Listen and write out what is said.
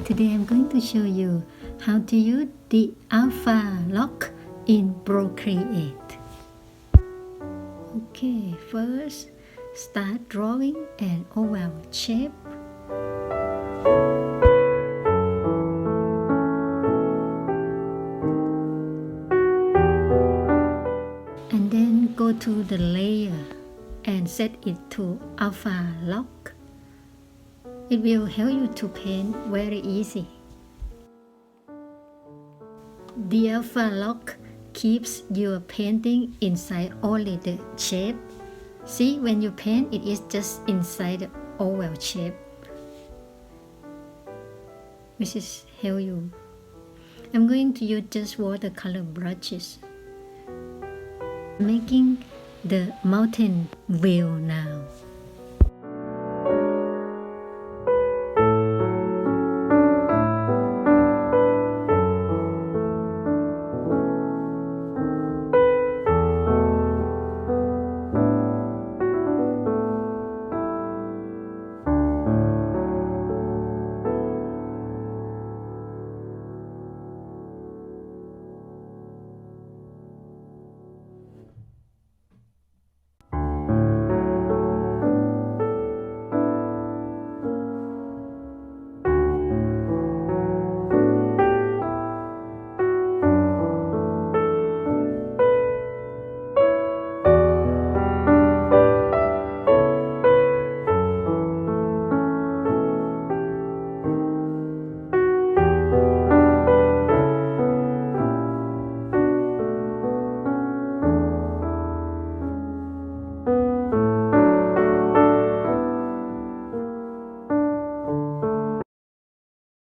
Today I'm going to show you how to use the alpha lock in Procreate. Okay, first start drawing an oval shape. And then go to the layer and set it to alpha lock. It will help you to paint very easy. The alpha lock keeps your painting inside only the shape. See, when you paint, it is just inside the oval shape, which is help you. I'm going to use just watercolor brushes. Making the mountain view now.